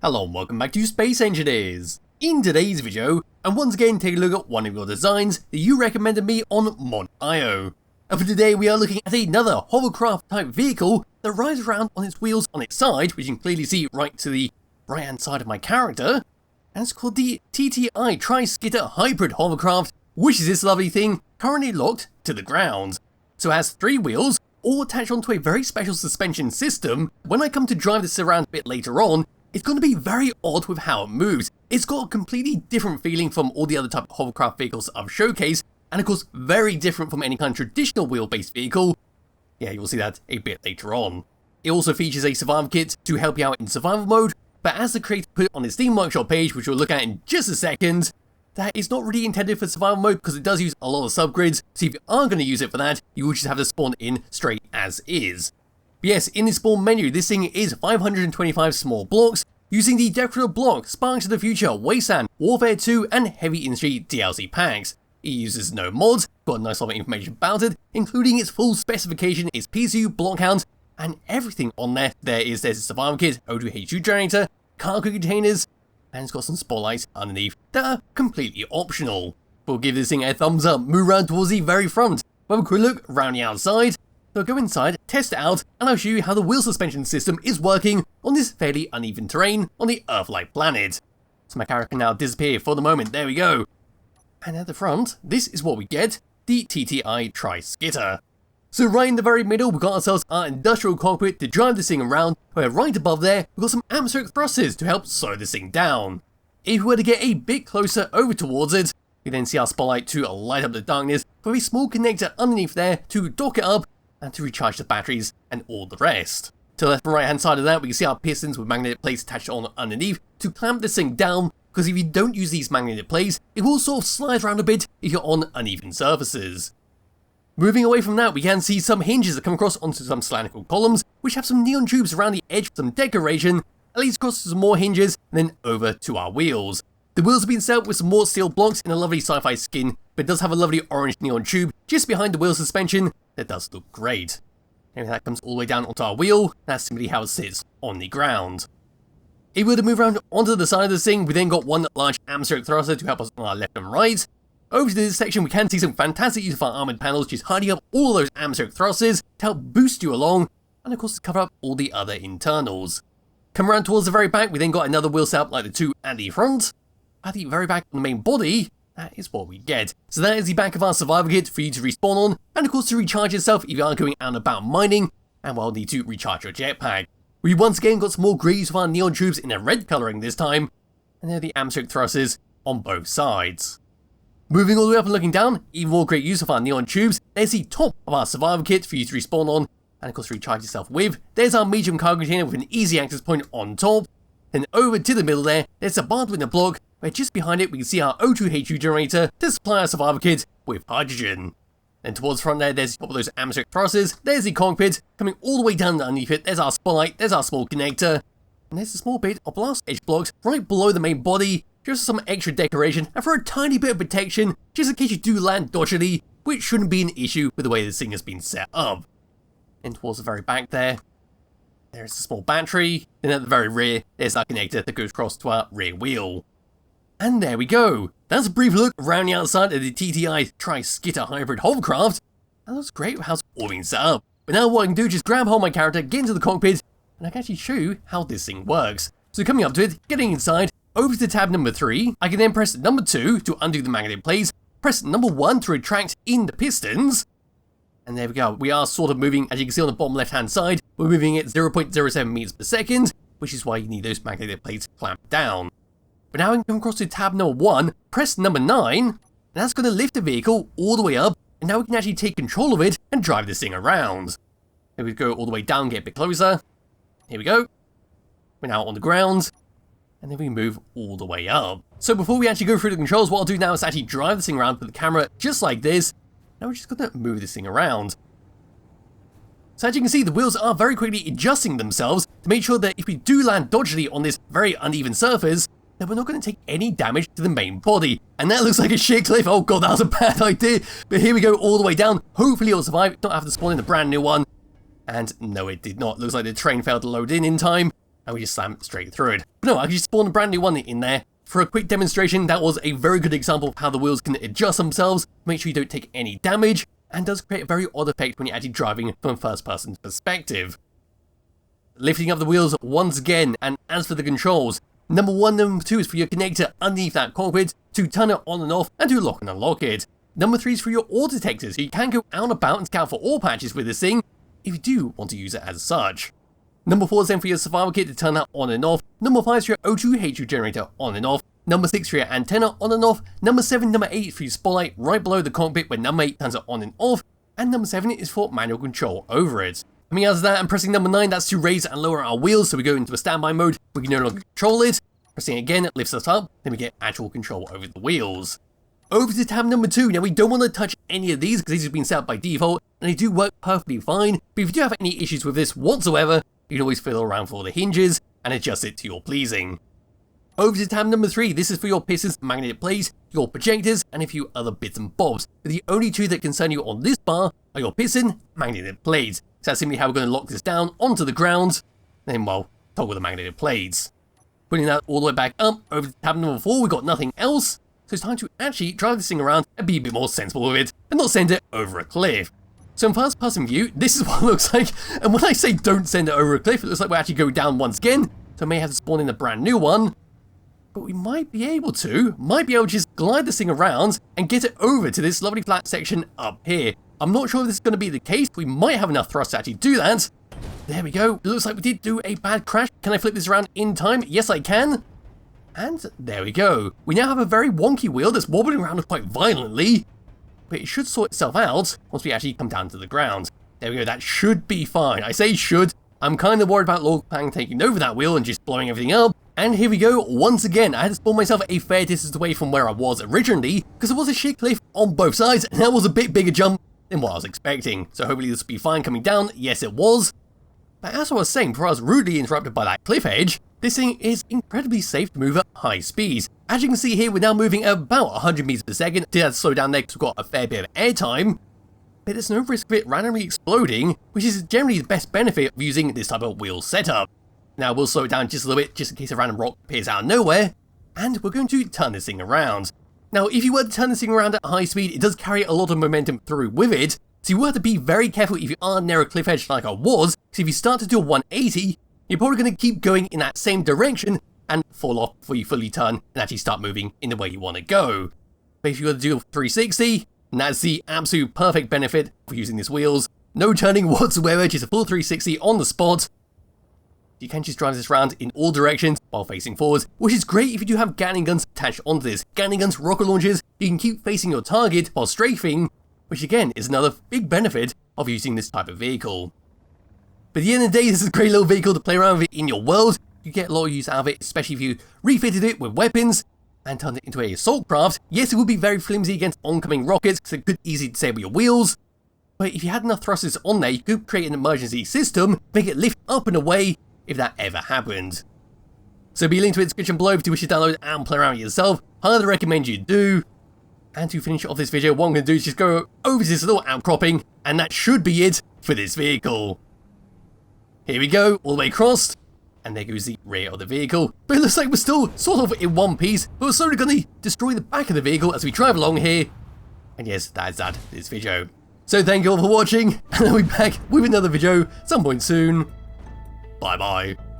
Hello and welcome back to Space Engineers. In today's video, I'm once again taking a look at one of your designs that you recommended me on Mod.io. And for today we are looking at another hovercraft type vehicle that rides around on its wheels on its side, which you can clearly see right to the right hand side of my character. And it's called the T.T.I Skitter Hybrid Hovercraft, which is this lovely thing currently locked to the ground. So it has 3 wheels, all attached onto a very special suspension system. When I come to drive this around a bit later on, it's going to be very odd with how it moves. It's got a completely different feeling from all the other type of hovercraft vehicles I've showcased, and of course very different from any kind of traditional wheel-based vehicle. Yeah, you'll see that a bit later on. It also features a survival kit to help you out in survival mode, but as the creator put it on his Steam Workshop page, which we'll look at in just a second, that is not really intended for survival mode because it does use a lot of subgrids, so if you are going to use it for that, you will just have to spawn in straight as is. But yes, in the spawn menu, this thing is 525 small blocks, using the decorative block, Sparks of the Future, Wasteland, Warfare 2 and Heavy Industry DLC packs. It uses no mods, got a nice lot of information about it, including its full specification, its PSU, block count, and everything on there. There's a survival kit, O2H2 generator, cargo containers, and it's got some spotlights underneath that are completely optional. We'll give this thing a thumbs up, move around towards the very front, have a quick look around the outside. So go inside, test it out, and I'll show you how the wheel suspension system is working on this fairly uneven terrain on the Earth-like planet. So my character can now disappear for the moment, there we go. And at the front, this is what we get, the T.T.I Skitter. So right in the very middle, we've got ourselves our industrial cockpit to drive this thing around, where right above there, we've got some atmospheric thrusters to help slow this thing down. If we were to get a bit closer over towards it, we then see our spotlight to light up the darkness, with a small connector underneath there to dock it up, and to recharge the batteries and all the rest. To the left and right hand side of that, we can see our pistons with magnetic plates attached on underneath to clamp this thing down, because if you don't use these magnetic plates, it will sort of slide around a bit if you're on uneven surfaces. Moving away from that, we can see some hinges that come across onto some cylindrical columns, which have some neon tubes around the edge for some decoration, that leads across to some more hinges, and then over to our wheels. The wheels have been set up with some more steel blocks in a lovely sci-fi skin, but it does have a lovely orange neon tube just behind the wheel suspension that does look great. And that comes all the way down onto our wheel, that's simply how it sits on the ground. If we were to move around onto the side of this thing, we then got one large atmospheric thruster to help us on our left and right. Over to this section, we can see some fantastic use of our armoured panels, just hiding up all of those atmospheric thrusters to help boost you along, and of course to cover up all the other internals. Come around towards the very back, we then got another wheel setup like the two at the front. At the very back on the main body, that is what we get. So that is the back of our survival kit for you to respawn on, and of course to recharge yourself if you are going out and about mining, and will need to recharge your jetpack. We once again got some more grey use of our neon tubes in a red colouring this time, and there are the atmospheric thrusters on both sides. Moving all the way up and looking down, even more great use of our neon tubes, there's the top of our survival kit for you to respawn on, and of course recharge yourself with. There's our medium cargo container with an easy access point on top. Then over to the middle there's a barred window block, where just behind it we can see our O2H2 generator to supply our survival kit with hydrogen. Then towards the front there's the top of those atmospheric thrusters, there's the cockpit, coming all the way down underneath it, there's our spotlight, there's our small connector, and there's a small bit of blast edge blocks right below the main body, just for some extra decoration and for a tiny bit of protection, just in case you do land dodgily, which shouldn't be an issue with the way this thing has been set up. And towards the very back there's a small battery, then at the very rear, there's our connector that goes across to our rear wheel. And there we go. That's a brief look around the outside of the T.T.I Skitter Hybrid Hovercraft. That looks great with how it's all been set up. But now what I can do is just grab hold of my character, get into the cockpit, and I can actually show you how this thing works. So coming up to it, getting inside, over to tab number 3, I can then press number 2 to undo the magnetic plates, press number 1 to retract in the pistons, and there we go. We are sort of moving, as you can see on the bottom left hand side, we're moving at 0.07 meters per second, which is why you need those magnetic plates clamped down. But now I can come across to tab number 1, press number 9, and that's going to lift the vehicle all the way up, and now we can actually take control of it and drive this thing around. Here we go all the way down, get a bit closer. Here we go. We're now on the ground, and then we move all the way up. So before we actually go through the controls, what I'll do now is actually drive this thing around with the camera just like this. Now we're just going to move this thing around. So as you can see, the wheels are very quickly adjusting themselves to make sure that if we do land dodgily on this very uneven surface, then we're not going to take any damage to the main body. And that looks like a shit cliff. Oh god, that was a bad idea. But here we go all the way down. Hopefully it'll survive, not have to spawn in a brand new one. And no, it did not. Looks like the train failed to load in time. and we just slam straight through it. But no, I can just spawn a brand new one in there. For a quick demonstration, that was a very good example of how the wheels can adjust themselves, make sure you don't take any damage, and does create a very odd effect when you're actually driving from a first-person perspective. Lifting up the wheels once again, and as for the controls, number 1, number 2 is for your connector underneath that cockpit to turn it on and off and to lock and unlock it. Number 3 is for your auto detector, so you can go out and about and scout for ore patches with this thing, if you do want to use it as such. Number 4 is then for your survival kit to turn that on and off. Number 5 is for your O2 H2 generator on and off. Number 6 for your antenna on and off. Number 7, number 8 for your spotlight right below the cockpit where number 8 turns it on and off. And number 7 is for manual control over it. Coming out of that and pressing number 9, that's to raise and lower our wheels, so we go into a standby mode, we can no longer control it. Pressing it again, it lifts us up, then we get actual control over the wheels. Over to tab number 2, now we don't want to touch any of these because these have been set up by default and they do work perfectly fine, but if you do have any issues with this whatsoever, you can always fiddle around for the hinges and adjust it to your pleasing. Over to tab number 3, this is for your pistons, magnetic plates, your projectors, and a few other bits and bobs. But the only two that concern you on this bar are your piston, magnetic plates. So that's simply how we're going to lock this down onto the ground, then well, toggle the magnetic plates. Putting that all the way back up, over to tab number 4, we've got nothing else. So it's time to actually drive this thing around and be a bit more sensible with it, and not send it over a cliff. So in first person view, this is what it looks like, and when I say don't send it over a cliff, it looks like we're actually going down once again, so I may have to spawn in a brand new one. But we might be able to just glide this thing around and get it over to this lovely flat section up here. I'm not sure if this is going to be the case, but we might have enough thrust to actually do that. There we go, it looks like we did do a bad crash. Can I flip this around in time? Yes, I can. And there we go. We now have a very wonky wheel that's wobbling around quite violently, but it should sort itself out once we actually come down to the ground. There we go, that should be fine. I say should. I'm kind of worried about Lord Pang taking over that wheel and just blowing everything up. And here we go, once again, I had to spawn myself a fair distance away from where I was originally, because there was a sheer cliff on both sides, and that was a bit bigger jump than what I was expecting. So hopefully this will be fine coming down. Yes, it was. But as I was saying, before I was rudely interrupted by that cliff edge, this thing is incredibly safe to move at high speeds. As you can see here, we're now moving at about 100 meters per second. Did have to slow down there because we've got a fair bit of airtime. But there's no risk of it randomly exploding, which is generally the best benefit of using this type of wheel setup. Now we'll slow it down just a little bit, just in case a random rock appears out of nowhere, and we're going to turn this thing around. Now if you were to turn this thing around at high speed, it does carry a lot of momentum through with it, so you will have to be very careful if you are near a cliff edge like I was, because if you start to do a 180, you're probably going to keep going in that same direction and fall off before you fully turn and actually start moving in the way you want to go. But if you were to do a 360, and that's the absolute perfect benefit of using these wheels. No turning whatsoever, just a full 360 on the spot. You can just drive this around in all directions while facing forwards, which is great if you do have Gatling guns attached onto this. Gatling guns, rocket launchers, you can keep facing your target while strafing, which again is another big benefit of using this type of vehicle. But at the end of the day, this is a great little vehicle to play around with in your world. You get a lot of use out of it, especially if you refitted it with weapons and turned it into a assault craft. Yes, it would be very flimsy against oncoming rockets because it could easily disable your wheels. But if you had enough thrusters on there, you could create an emergency system, make it lift up and away if that ever happened. So be linked to the description below if you wish to download and play around with yourself. Highly recommend you do. And to finish off this video, what I'm going to do is just go over to this little outcropping, and that should be it for this vehicle. Here we go, all the way across, and there goes the rear of the vehicle. But it looks like we're still sort of in one piece, but we're slowly going to destroy the back of the vehicle as we drive along here. And yes, that is that for this video. So thank you all for watching, and I'll be back with another video some point soon. Bye bye.